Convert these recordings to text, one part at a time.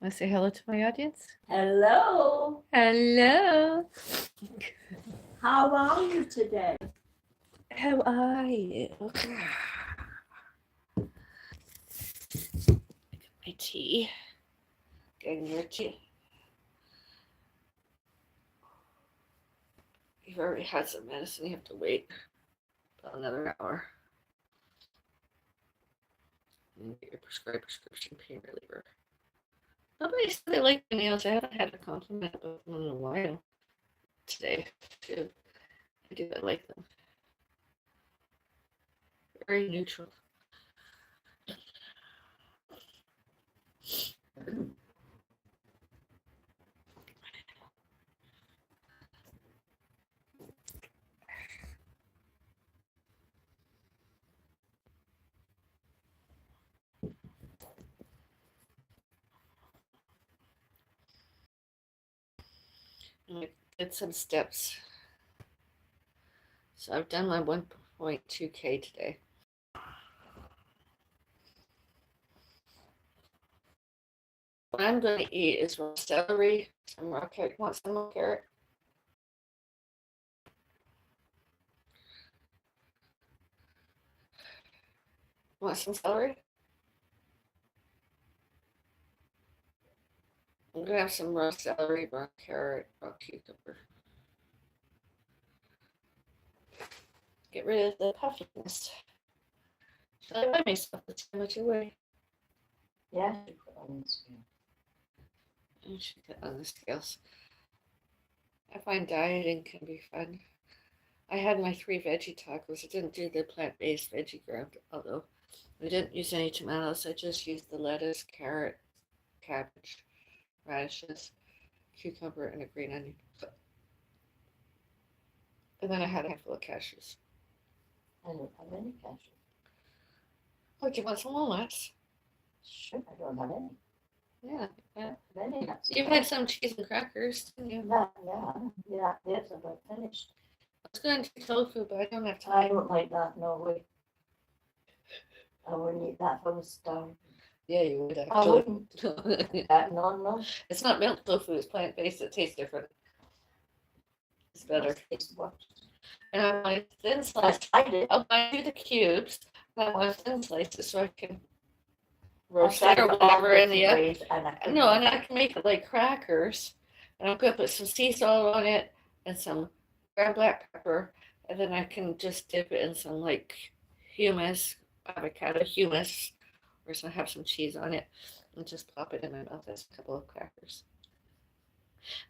Want to say hello to my audience? Hello. Hello. How are you today? How are you? My tea. Getting your tea. You've already had some medicine. You have to wait about another hour. And get your prescribed prescription pain reliever. Nobody said they like my nails. I haven't had a compliment about them in a while. Today, too. I do. I like them. Very neutral. And I did some steps. So I've done my 1.2K today. What I'm going to eat is raw celery, some raw carrot. Want some raw carrot? Want some celery? I'm going to have some raw celery, raw carrot, raw cucumber. Get rid of the puffiness. Should I buy myself the sandwich away? Yeah, you put on the scale. I should get on the scales. I find dieting can be fun. I had my 3 veggie tacos. I didn't do the plant-based veggie ground, although I didn't use any tomatoes. I just used the lettuce, carrot, cabbage, radishes, cucumber, and a green onion. And then I had a handful of cashews. I don't have any cashews. Oh, do you want some walnuts? Sure, I don't have any. Yeah, yeah. Any nuts. You've had some cheese and crackers, didn't you? Yeah, yes, I'm finished. I was going to do tofu, but I don't have I time. don't like that, no way. I wouldn't eat that from the start. Yeah, you would I wouldn't. No. It's not milk tofu, it's plant-based. It tastes different. It's better. It's what? And I want thin slices. I'll buy you the cubes. And I want thin slices so I can roast it or whatever in the oven. No, and I can make it like crackers. And I'm going to put some sea salt on it and some ground black pepper. And then I can just dip it in some like hummus, avocado hummus, or so I have some cheese on it and just pop it in my mouth as a couple of crackers.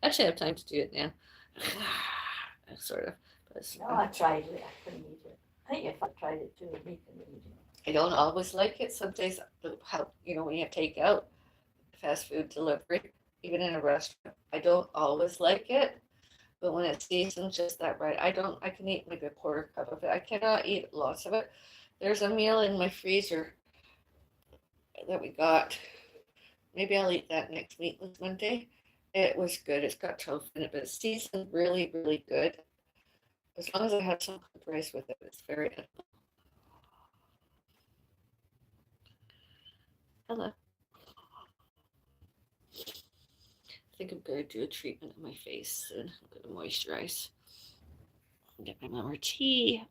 Actually, I have time to do it now. Sort of. No, I tried it. I couldn't eat it. I think if I tried it too, I couldn't eat it. I don't always like it. Some days, how when you take out fast food delivery, even in a restaurant, I don't always like it. But when it's seasoned just that right, I can eat maybe a quarter cup of it. I cannot eat lots of it. There's a meal in my freezer that we got. Maybe I'll eat that next week was Monday. It was good. It's got tofu in it, but it's seasoned really, really good. As long as I have some cooked rice with it, it's very edible. Hello. I think I'm going to do a treatment on my face soon. I'm going to moisturize. Get my more tea.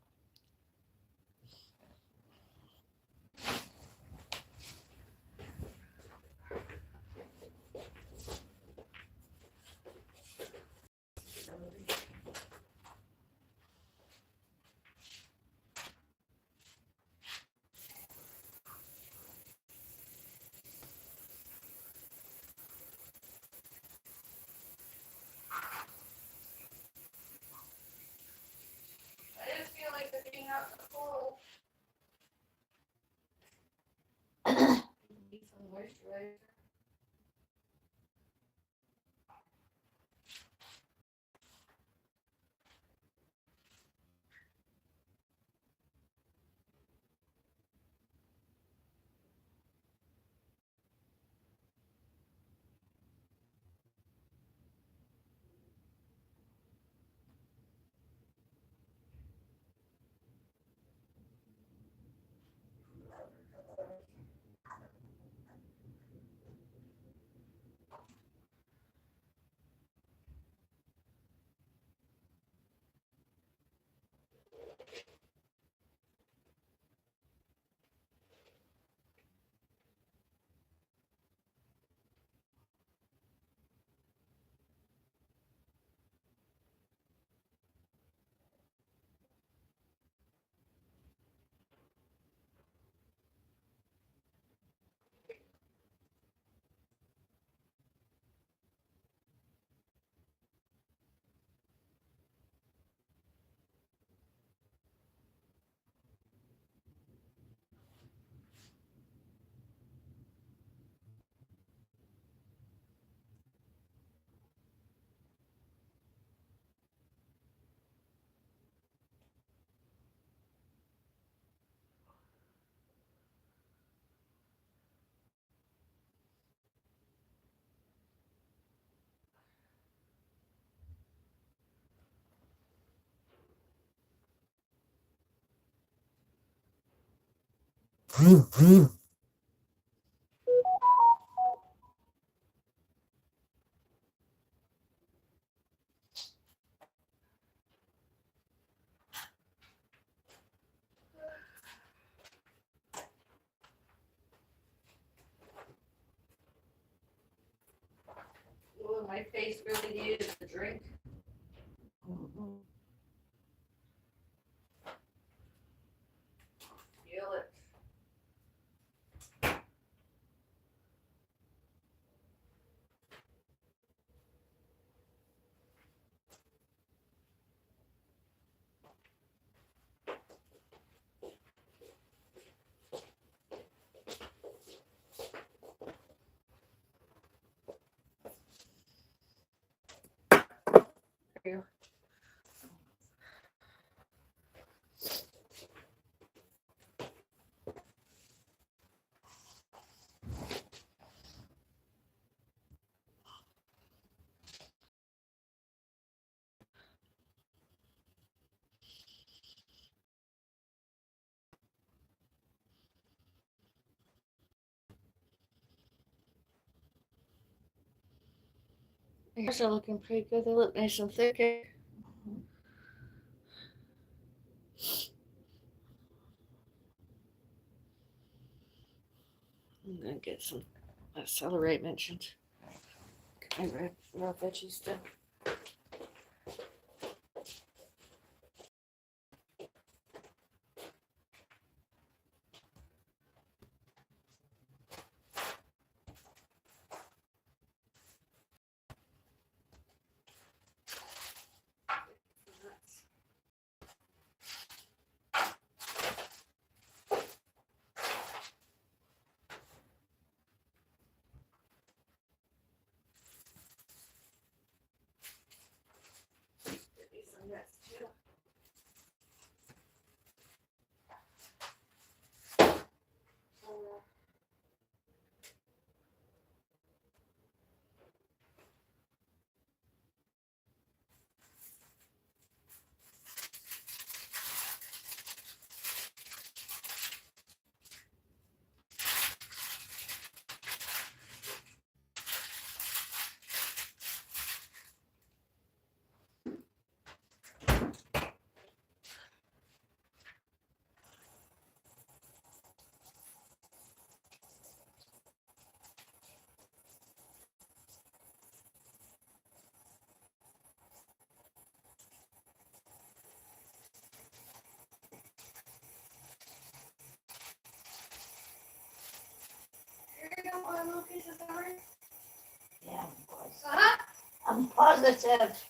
Need some moisturizer. Ooh, my face really needed a drink. Mhm. Feel it. Here. My hairs are looking pretty good. They look nice and thick. I'm gonna get some celery I mentioned. Get my raw veggies done. You don't want a little piece of celery? Yeah, I'm positive. Huh? I'm positive.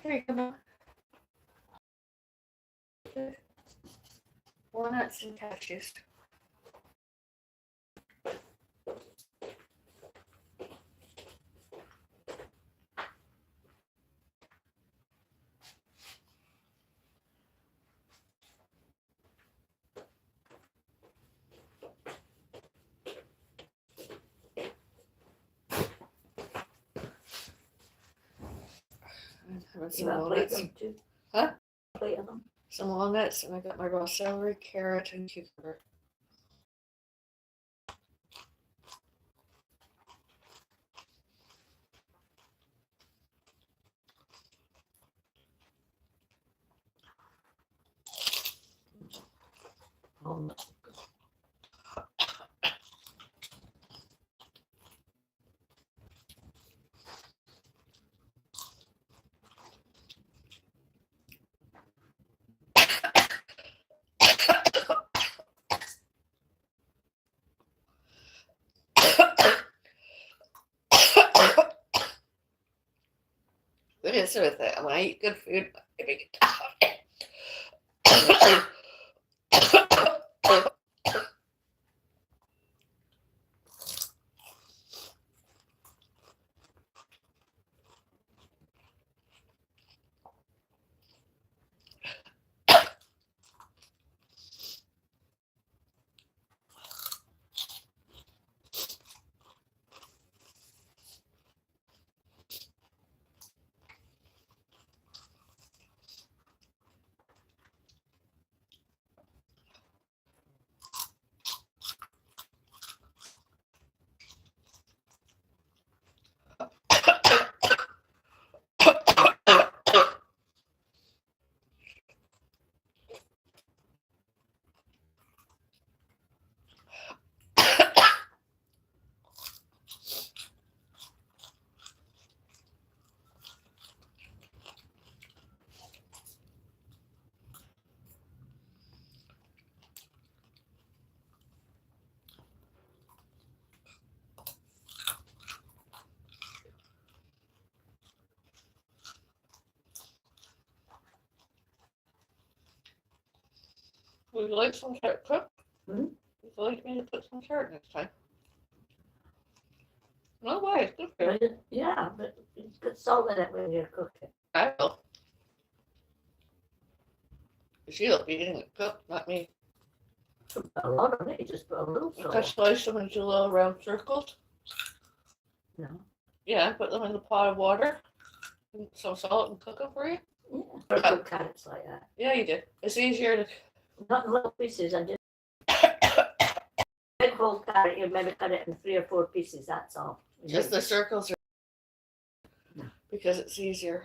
Here you go. Walnuts and cashews. You want to plate them too? Huh? Plate of them? Some walnuts, and I got my raw celery, carrot, and cucumber. Oh, What is it with that? When I eat good food, I make it. Would you like some carrot cooked? Hmm? Would you like me to put some carrot next time? No way, it's good for you. yeah, but you put salt in it when you're cooking. I will. She'll be eating it cooked, not me. A lot of it, you just put a little If I salt. slice them into little round circles, No. yeah, I put them in the pot of water, and some salt, and cook them for you. Yeah, or cook carrots like that. Yeah, you did. It's easier to. Not in little pieces, I just big whole carrot, you maybe cut it in 3 or 4 pieces, that's all. Just the circles are because it's easier.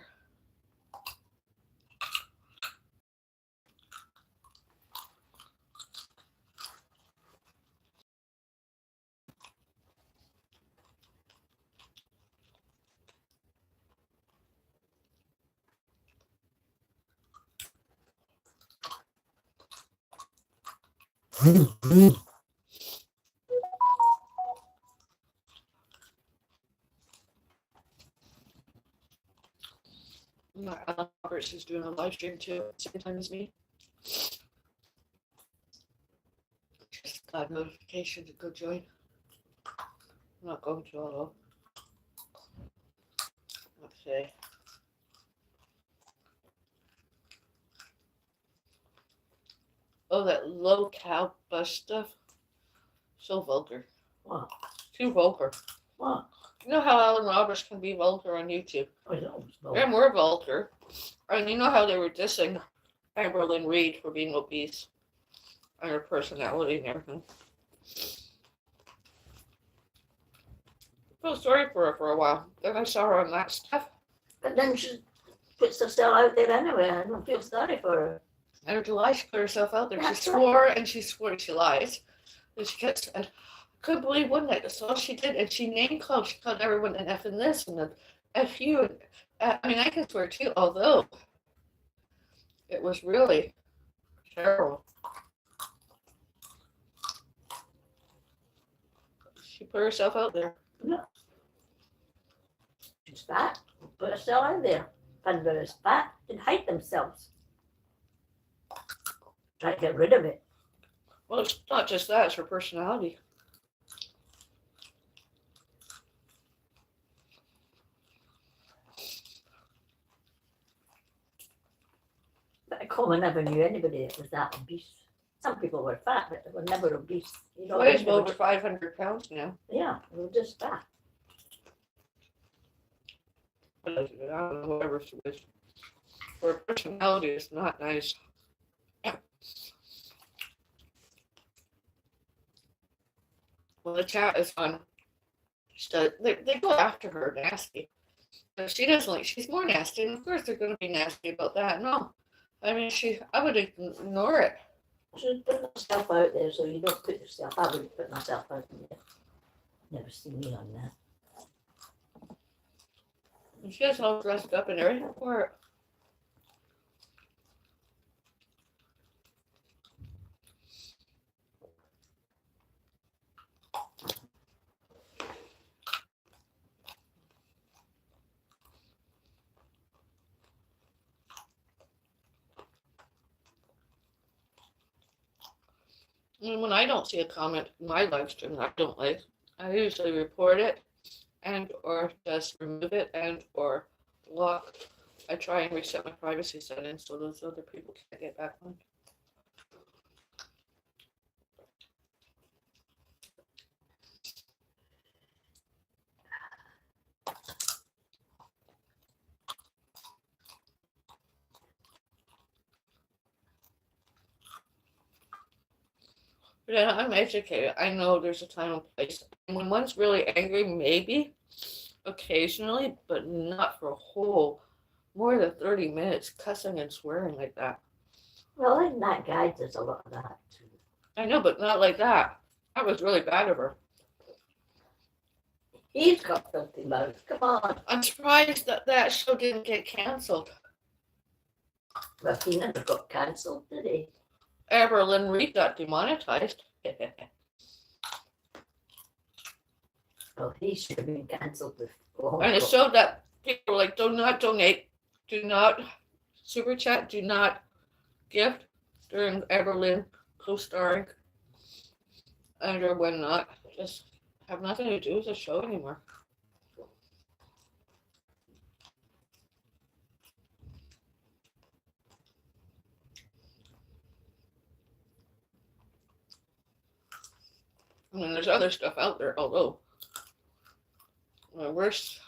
My Alan Roberts is doing a live stream too at the same time as me. Just got a notification to go join. I'm not going to, although. Let's see. Oh, that low cow bus stuff. So vulgar. What? Too vulgar. What? You know how Alan Roberts can be vulgar on YouTube? I don't know. They're more vulgar. And you know how they were dissing Avril Reid for being obese and her personality and everything. I felt sorry for her for a while. Then I saw her on that stuff. But then she puts herself out there anyway. I don't feel sorry for her. And her lie, she put herself out there. That's She swore and she swore she lies. And she kept saying, I couldn't believe one night that's all she did. And she name called, she called everyone an F and this and an F you. I mean, I can swear too, although it was really terrible. She put herself out there. No. She's fat. Put herself out there. fun when it's fat, they'd hide themselves. Try to get rid of it. Well, it's not just that, it's her personality. But I never knew anybody that was that obese. Some people were fat, but they were never obese. You know, Weighs over 500 pounds now. yeah, they were just fat. I don't know, whatever she is. Her personality is not nice. Well, the chat is on. They go after her nasty. But she doesn't like, she's more nasty, and of course they're going to be nasty about that. No. I mean, I would ignore it. Should put yourself out there so you don't put yourself. I wouldn't put myself out there. Never seen me on that. And she gets all dressed up and everything for it. And when I don't see a comment in my live stream that I don't like, I usually report it and or just remove it and or block. I try and reset my privacy settings so those other people can't get back on. But I'm educated. I know there's a time and place. And when one's really angry, maybe occasionally, but not for a whole more than 30 minutes cussing and swearing like that. Well, in that guide, there's a lot of that too. I know, but not like that. That was really bad of her. He's got filthy mouth. Come on. I'm surprised that that show didn't get cancelled. Well, he never got cancelled, did he? Avril Reed got demonetized. Well, he should have been cancelled before. And it showed that people were like, do not donate, do not super chat, do not gift during Avril co-starring and or when not. Just have nothing to do with the show anymore. I mean, there's other stuff out there, although worse.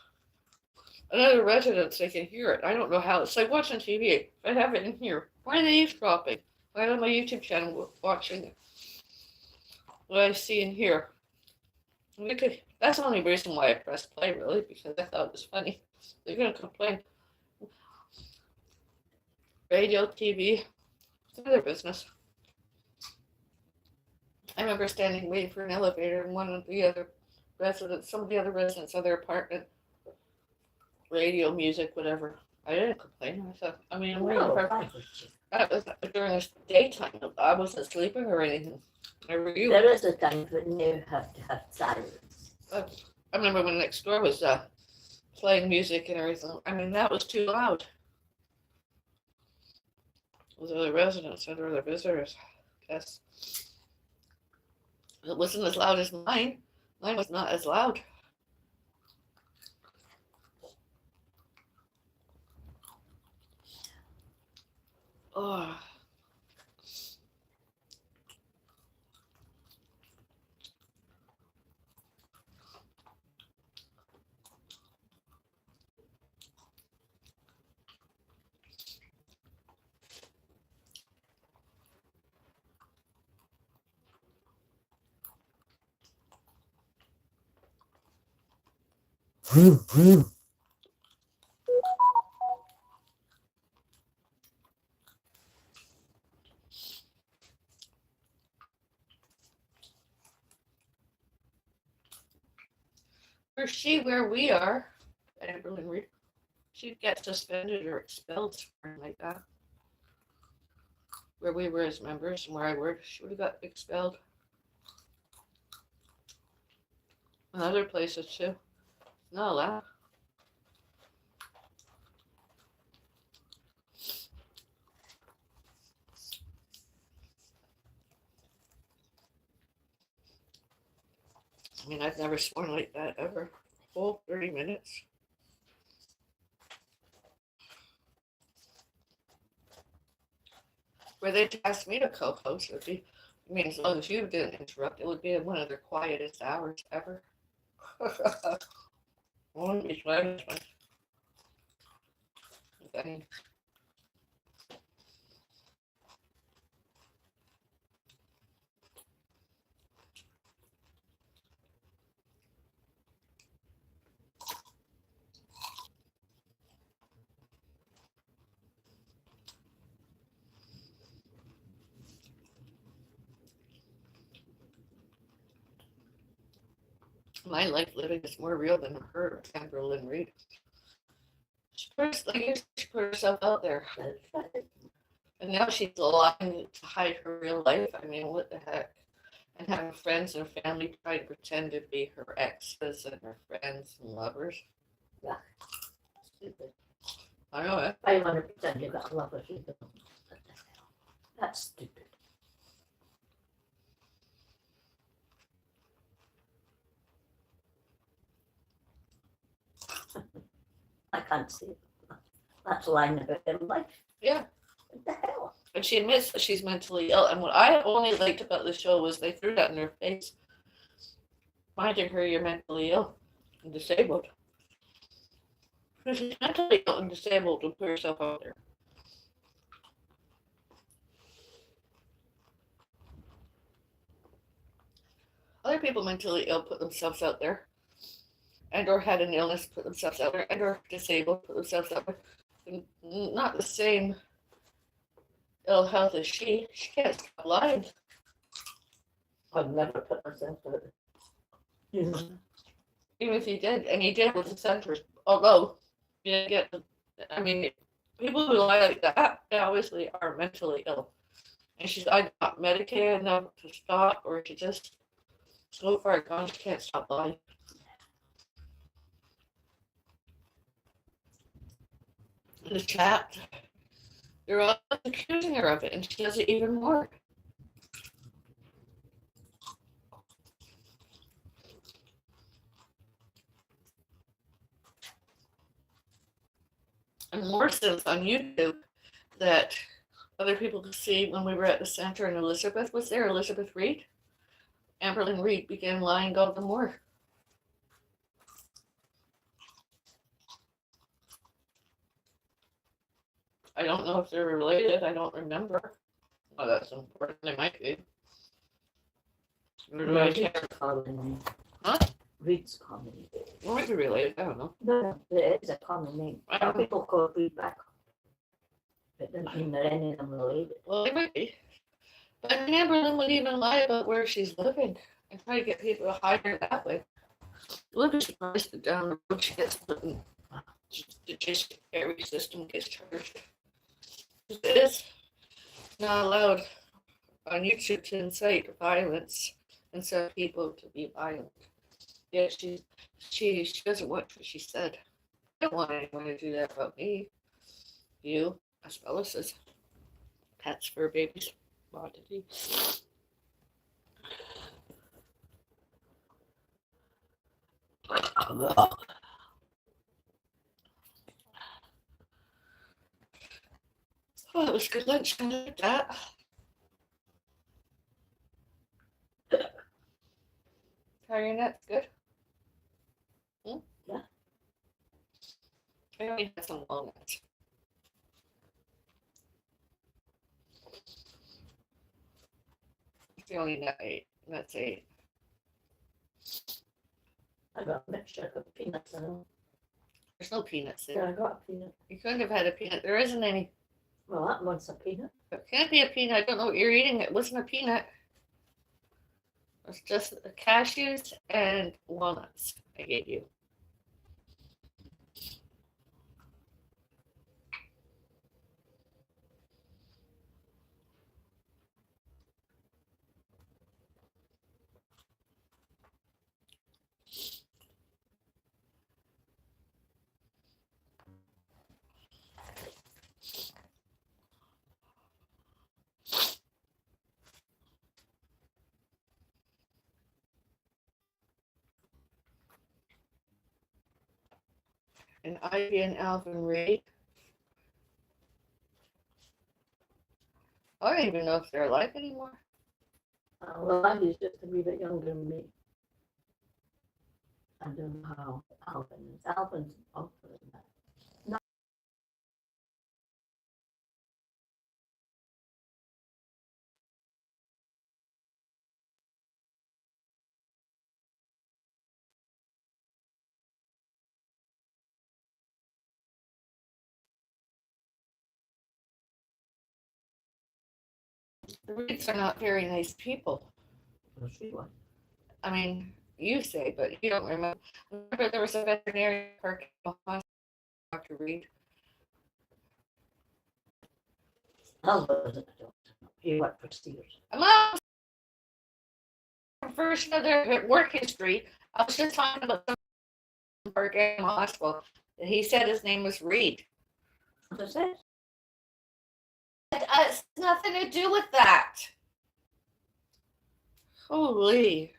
Another residents, they can hear it. I don't know how. It's like watching TV. I have it in here. Why are they eavesdropping? Why on my YouTube channel watching what I see in here? That's the only reason why I pressed play, really, because I thought it was funny. They're going to complain. Radio, TV, it's their business. I remember standing waiting for an elevator, and one of the other residents, some of the other residents of their apartment, radio, music, whatever. I didn't complain. I thought, I mean, I'm waiting for. That was during the daytime. I wasn't sleeping or anything. There is a time when you have to have silence. I remember when next door was playing music and everything. I mean, that was too loud. Those other residents and other visitors, yes. It wasn't as loud as mine. Mine was not as loud. Oh. For she where we are, Avril Reed, she'd get suspended or expelled, something like that. Where we were as members and where I worked, she would have got expelled. And other places too. Not allowed. I mean, I've never sworn like that ever. Full 30 minutes. Where they asked me to co-host, it would be, I mean, as long as you didn't interrupt, it would be one of their quietest hours ever. Wouldn't be swearing. Okay. My life living is more real than her, Avril and Reed. She put herself out there. And now she's lying to hide her real life. I mean, what the heck? And having friends and family try to pretend to be her exes and her friends and lovers. Yeah. Stupid. I know it. I want to pretend you got lovers. You don't. What the hell? That's stupid. I can't see it. That's lying about their life. Yeah. What the hell? And she admits that she's mentally ill. And what I only liked about the show was they threw that in her face, reminding her you're mentally ill and disabled. So she's mentally ill and disabled to put herself out there. Other people mentally ill put themselves out there, and or had an illness put themselves out there, and or disabled put themselves out there. Not the same ill health as she. She can't stop lying. I'd never put myself out there. Even if you did, and you did with the centers, although you didn't get I mean, people who lie like that, they obviously are mentally ill. And she's either not medicated enough to stop, or she just so far gone she can't stop lying. In the chat, they're all accusing her of it, and she does it even more. And more since on YouTube that other people could see when we were at the center and Elizabeth was there, Elizabeth Reed. Amberlyn Reed began lying all the more. I don't know if they're related. I don't remember. Oh, that's important. They might be. Reed's common name. Huh? Reed's common name. They might be related. I don't know. No, it is a common name. I Some don't know. people call Reed back. But doesn't mean that any of them related. Well, they might be. But Amberlyn would even lie about where she's living and try to get people to hide her that way. Look at surprised that down the road she gets put in the judiciary system gets charged. It is not allowed on YouTube to incite violence and send people to be violent. Yet she doesn't want what she said. I don't want anyone to do that about me. You, as Bellis as pets, fur babies, quantity. Oh, it was good lunch. I like that. Marionette's good. Yeah. I only had some walnuts. It's the only nut I ate. That's 8. I got a mixture of peanuts in them. There's no peanuts Yeah, there. I got a peanut. You couldn't have had a peanut. There isn't any. Well, that one's a peanut. It can't be a peanut. I don't know what you're eating. It wasn't a peanut. It's just cashews and walnuts I gave you. and Ivy and Alvin Reed. I don't even know if they're alive anymore. Well, Ivy's just a wee bit younger than me. I don't know how Alvin is. Alvin's older than that. The Reeds are not very nice people. Well, she was. I mean, you say, but you don't remember. Remember there was a veterinarian park in Boston, Dr. Reed? Alvin wasn't a doctor. He worked for Sears. I'm not a version of their work history. I was just talking about the park in hospital. He said his name was Reed. What is it? It has nothing to do with that. Holy.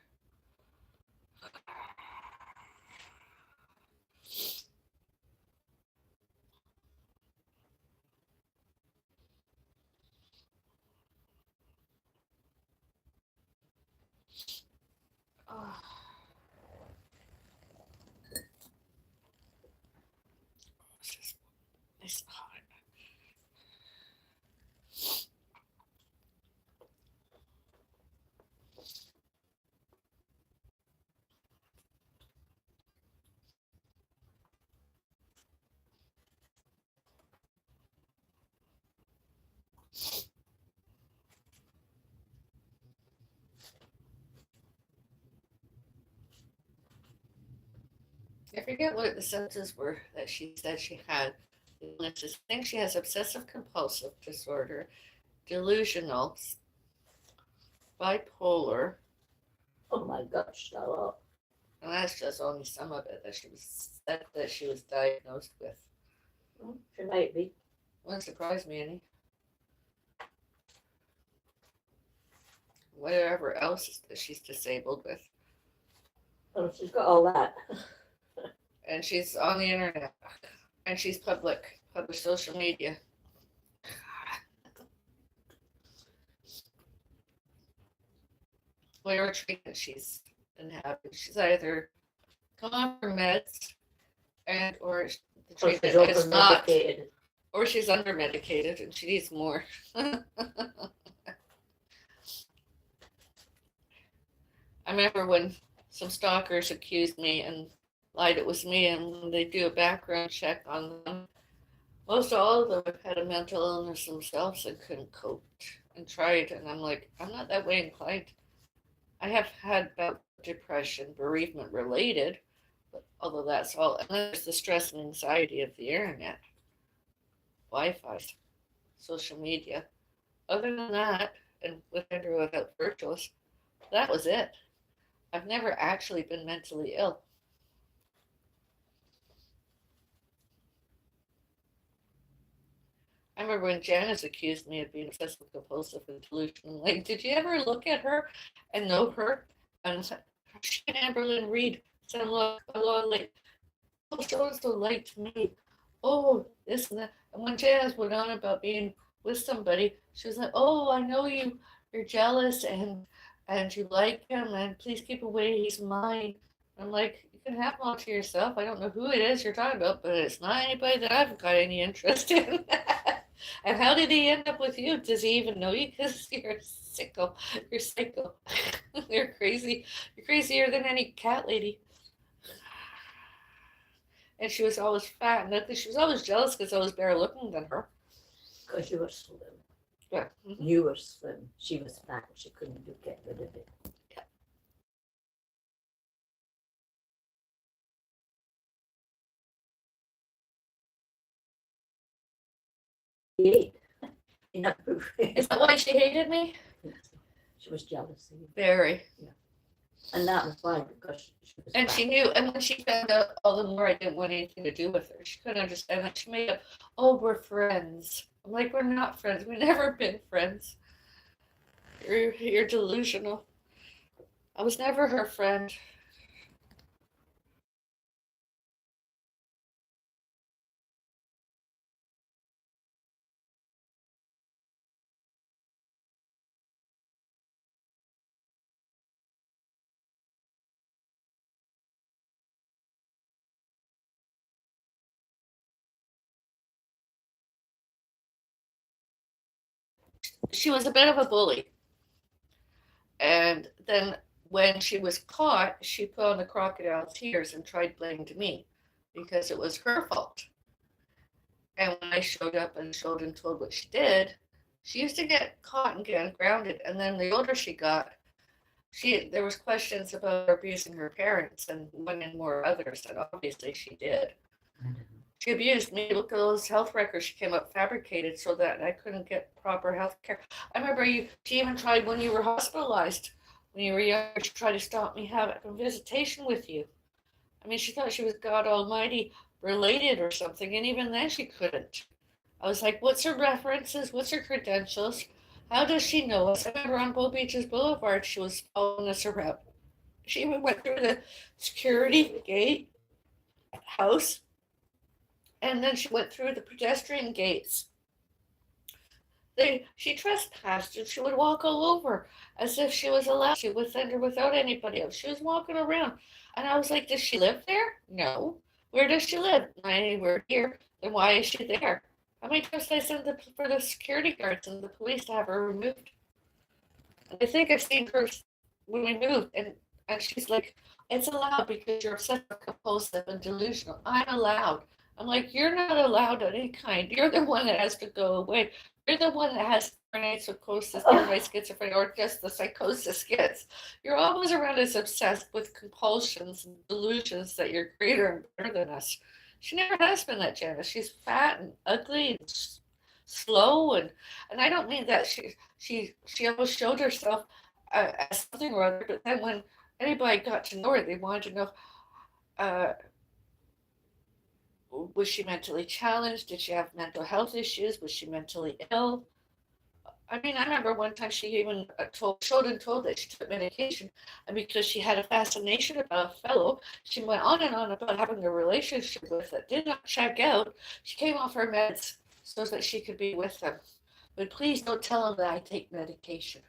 Oh. It's hot. I forget what the symptoms were that she said she had. I think she has obsessive compulsive disorder, delusional, bipolar, Oh my gosh, stop. and that's just only some of it that she was diagnosed with. She might be. Wouldn't surprise me any. Whatever else that she's disabled with. Well, she's got all that. And she's on the internet. And she's public social media. Whatever treatment she's been having, she's either come on her meds or the treatment is not, or she's under medicated and she needs more. I remember when some stalkers accused me and lied it was me, and when they do a background check on them, most all of them have had a mental illness themselves and couldn't cope and tried. And I'm like, I'm not that way inclined. I have had about depression, bereavement related, but although that's all, and there's the stress and anxiety of the internet, Wi-Fi, social media. Other than that, and with and without virtuals, that was it. I've never actually been mentally ill. I remember when Janice accused me of being obsessive compulsive and delusional. Like, did you ever look at her and know her? And she and Amberlynn Reed said a lot like, oh, so and so liked me. Oh, this and that. And when Janice went on about being with somebody, she was like, oh, I know you're jealous and you like him, and please keep away, he's mine. I'm like, you can have him all to yourself. I don't know who it is you're talking about, but it's not anybody that I've got any interest in. And how did he end up with you? Does he even know you? Because you're sicko. You're psycho. You're crazy. You're crazier than any cat lady. And she was always fat, and she was always jealous because I was better looking than her. Because you were slim. Yeah. Mm-hmm. You were slim. She was fat. She couldn't get rid of it. Yeah. Is that why she hated me? She was jealous of you. Very. Yeah. And that was why, because she was and fat. She knew, and when she found out all the more I didn't want anything to do with her, she couldn't understand that. She made up, oh, we're friends. I'm like, we're not friends. We've never been friends. You're delusional. I was never her friend. She was a bit of a bully. And then when she was caught, she put on the crocodile tears and tried blaming me because it was her fault. And when I showed up and showed and told what she did, she used to get caught and get grounded. And then the older she got, there was questions about her abusing her parents and one and more others, and obviously she did. She abused me. Look at those health records she came up fabricated so that I couldn't get proper health care. I remember she even tried when you were hospitalized, when you were younger, she tried to stop me having a visitation with you. I mean, she thought she was God Almighty related or something, and even then she couldn't. I was like, what's her references? What's her credentials? How does she know us? I remember on Bow Beaches Boulevard, she was following us around. She even went through the security gate house, and then she went through the pedestrian gates. She trespassed and she would walk all over as if she was allowed to with or without anybody else. She was walking around. And I was like, does she live there? No. Where does she live? Not anywhere here. Then why is she there? How many times did I send for the security guards and the police to have her removed? I think I've seen her when we moved, and she's like, it's allowed because you're obsessive compulsive and delusional. I'm allowed. I'm like, you're not allowed of any kind. You're the one that has to go away. You're the one that has paranoid psychosis, paranoid schizophrenia, or just the psychosis gets. You're always around us obsessed with compulsions and delusions that you're greater and better than us. She never has been that, Janice. She's fat and ugly and slow, and I don't mean that she always showed herself as something or other, but then when anybody got to know her, they wanted to know, uh, was she mentally challenged? Did she have mental health issues? Was she mentally ill? I mean, I remember one time she even showed and told that she took medication, and because she had a fascination about a fellow, she went on and on about having a relationship with it. Did not check out. She came off her meds so that she could be with him. But please don't tell him that I take medication.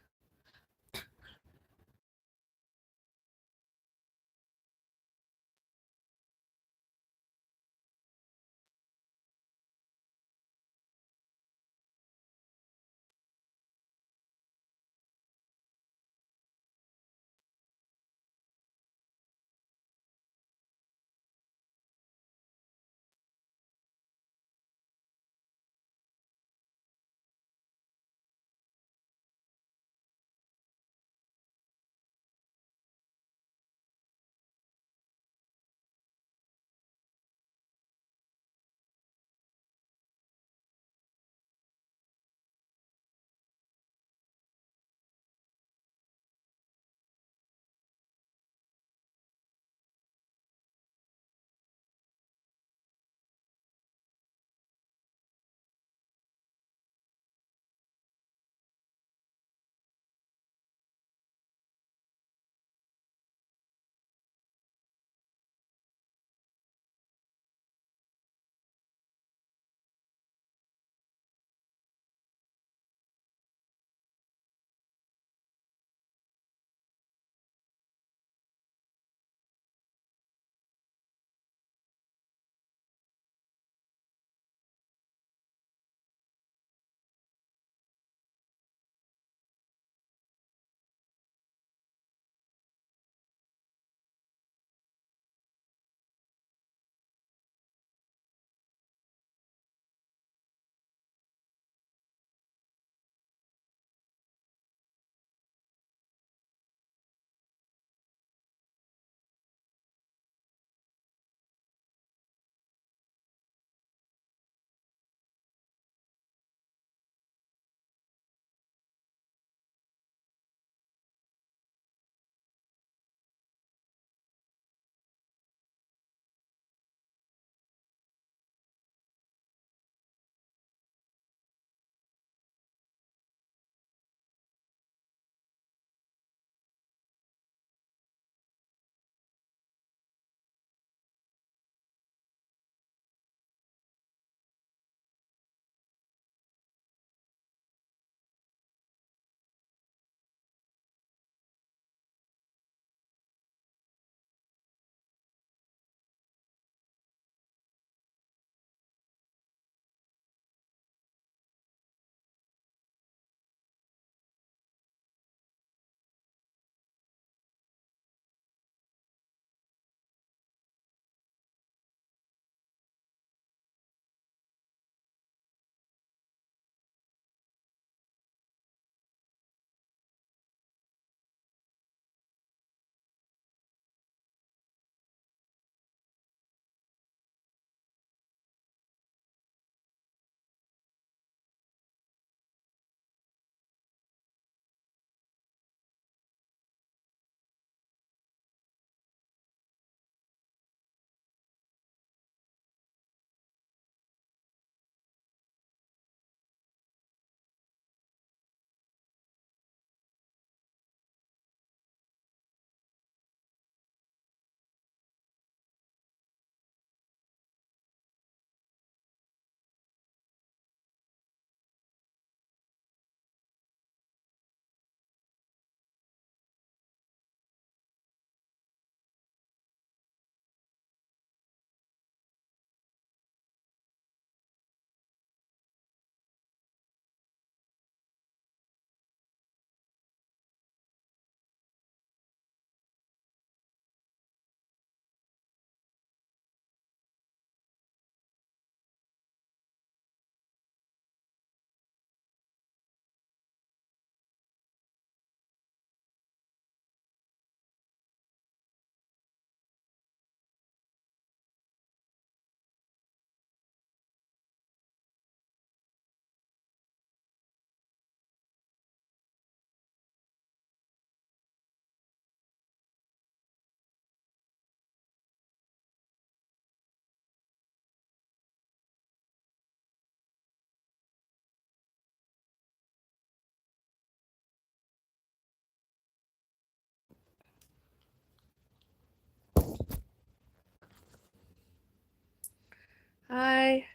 Hi,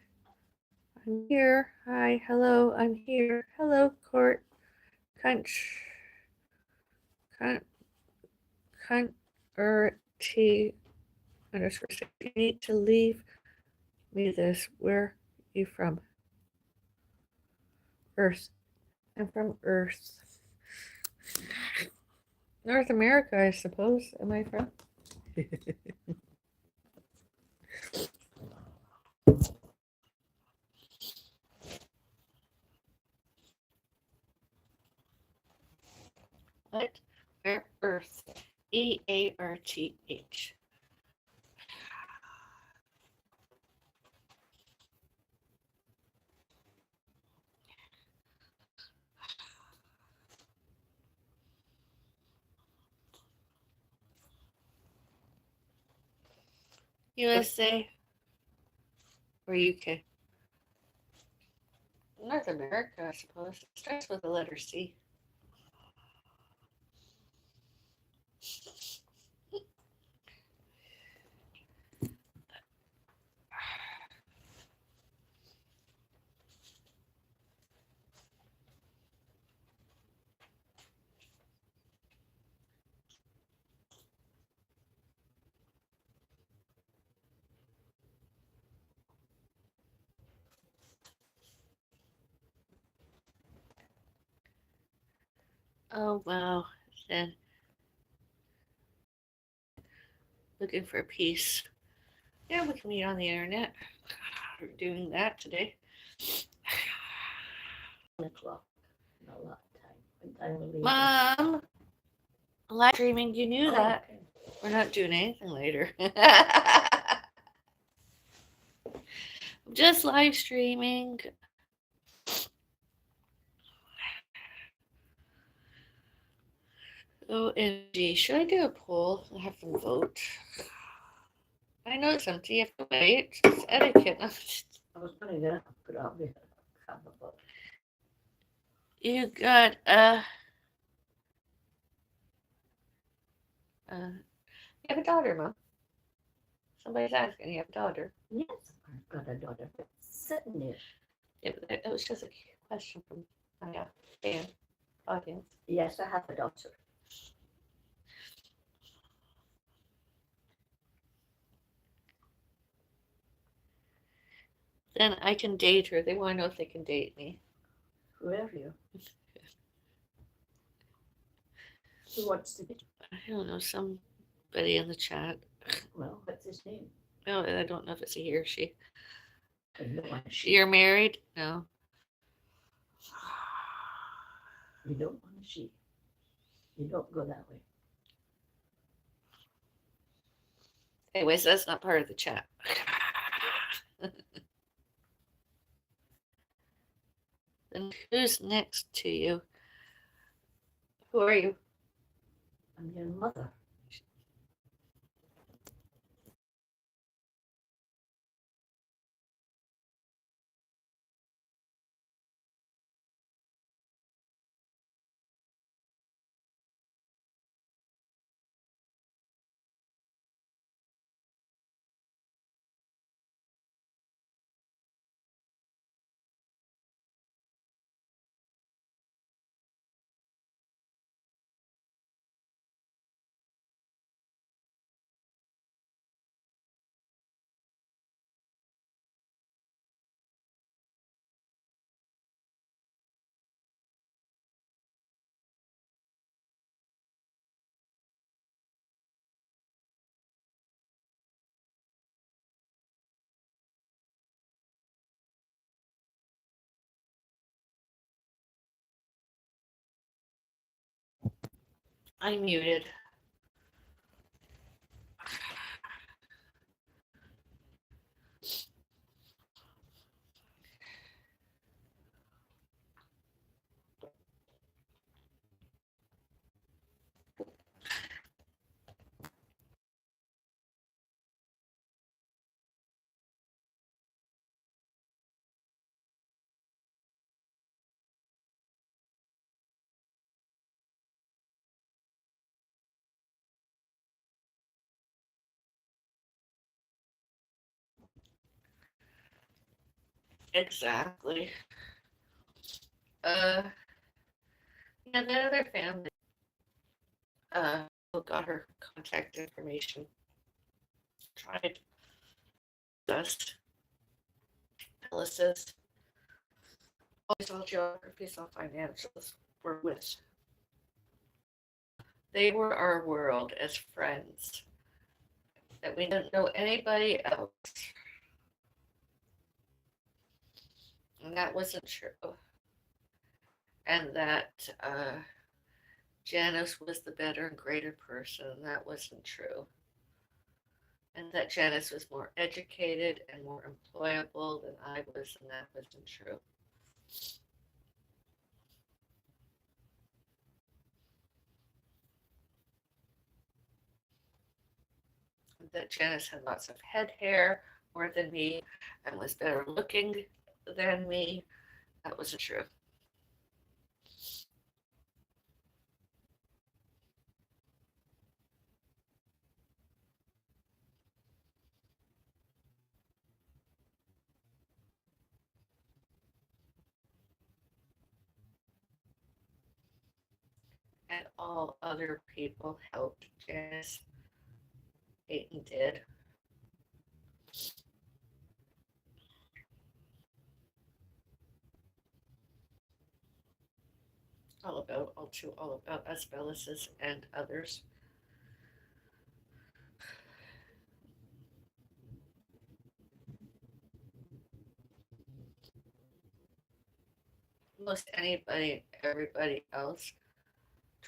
I'm here. Hi, hello, I'm here. Hello, Court. Cunch. Cunt. Cunt. T. Underscore. You need to leave me this. Where you from? Earth. I'm from Earth. North America, I suppose. Am I from? What? Where? Earth. EARTH. USA or UK? North America, I suppose. It starts with the letter C. Oh, wow. Then looking for peace. Yeah, we can meet on the internet. We're doing that today. 1 o'clock. Not a lot of time. What time will we leave? Mom, live streaming. You knew Oh, that. okay. We're not doing anything later. Just live streaming. OMG. Should I do a poll? I'll have them vote. I know it's empty. You have to wait. It's etiquette. I was going to get up, but I'll be have a book. You got you have a daughter, Mom. Somebody's asking. You have a daughter. Yes, I've got a daughter sitting there. Yeah, but it was just a question from my fan audience. Yes, I have a daughter. Then I can date her. They want to know if they can date me. Who are you? Who wants to be? I don't know, somebody in the chat. Well, what's his name? No, I don't know if it's a he or she. You don't want a she. You're married? No. You don't want a she. You don't go that way. Anyways, that's not part of the chat. Then who's next to you? Who are you? I'm your mother. I'm muted. Exactly. Uh, yeah, that other family who got her contact information tried just Bellis's all geographies, all financials were with. They were our world as friends. That we didn't know anybody else. And that wasn't true. And that Janice was the better and greater person. And that wasn't true. And that Janice was more educated and more employable than I was, and that wasn't true. That Janice had lots of head hair more than me and was better looking than me. That wasn't true. And all other people helped Janice. Peyton did. All about us Bellises and others. Most anybody, everybody else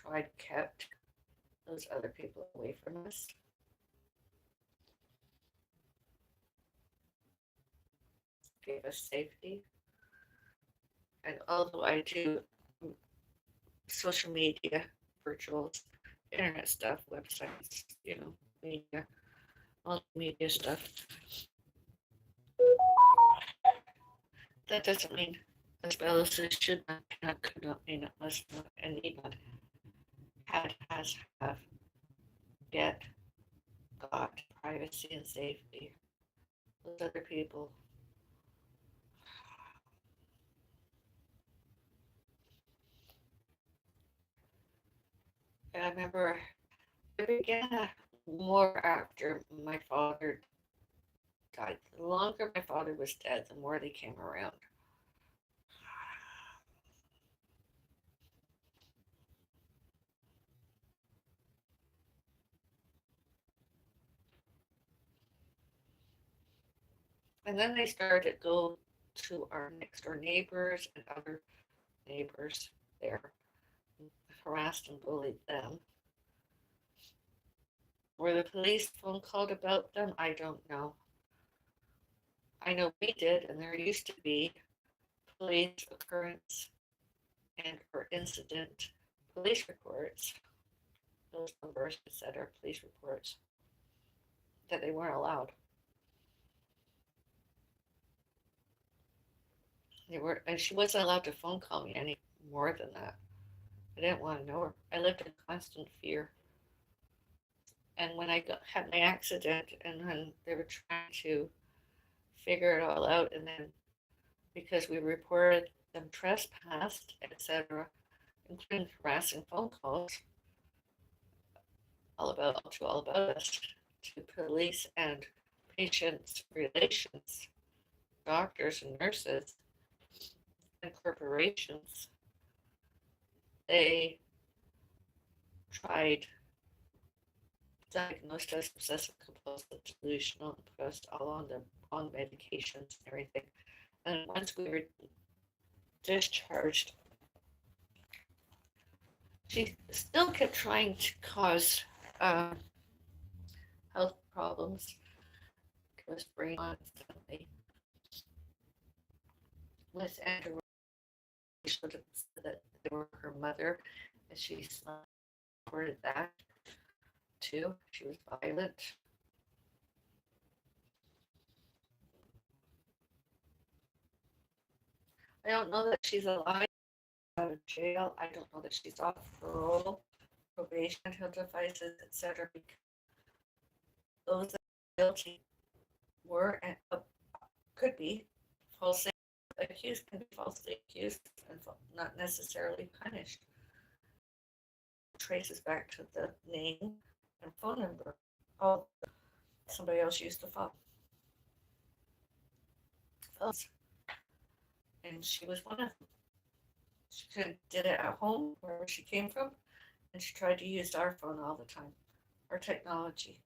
tried kept those other people away from us. Gave us safety. And although I do social media, virtual internet stuff, websites, media, multimedia stuff, that doesn't mean as well as it should not, cannot, could not, may not, must not, and need not has have yet got privacy and safety. Those other people. And I remember it began more after my father died. The longer my father was dead, the more they came around. And then they started to go to our next door neighbors and other neighbors there, harassed and bullied them. Were the police phone called about them? I don't know. I know we did, and there used to be police occurrence and or incident police reports. Those numbers said are police reports that they weren't allowed. They were, and she wasn't allowed to phone call me any more than that. I didn't want to know her. I lived in constant fear. And when had my accident, and then they were trying to figure it all out, and then because we reported them trespassed, etc., including harassing phone calls, all about us, to police and patients relations, doctors and nurses, and corporations, they tried diagnosed us obsessive compulsive delusional and put us all on medications and everything. And once we were discharged, she still kept trying to cause health problems, give us brain constantly. With Andrew, showed that they were her mother, and she reported that too. She was violent. I don't know that she's alive, out of jail. I don't know that she's off parole, probation, mental devices, etc. Those that are guilty were and could be false accused can be falsely accused and not necessarily punished. It traces back to the name and phone number. Oh, somebody else used the phone. And she was one of them. She did it at home, wherever she came from, and she tried to use our phone all the time, our technology,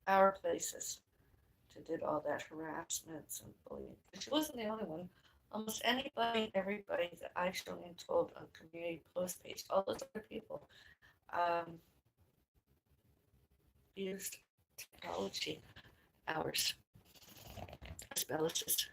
our places, to do all that harassments and bullying. She wasn't the only one. Almost anybody and everybody that I've shown and told on community post page, all those other people, used technology, ours, as Bellis.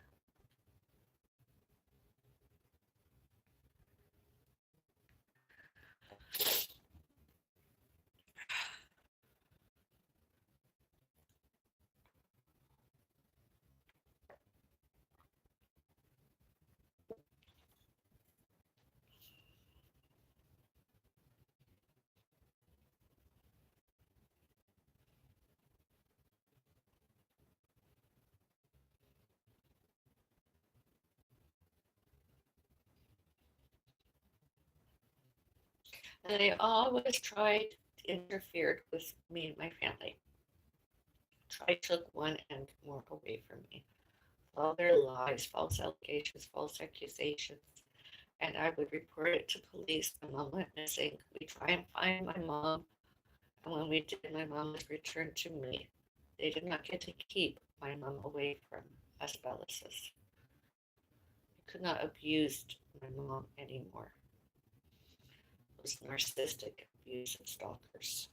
And they always tried to interfere with me and my family. Tried took one end more away from me. All their lies, false allegations, false accusations. And I would report it to police. My mom went missing. We try and find my mom. And when we did, my mom was returned to me. They did not get to keep my mom away from us Bellises. I could not abuse my mom anymore. Those narcissistic, abusive stalkers.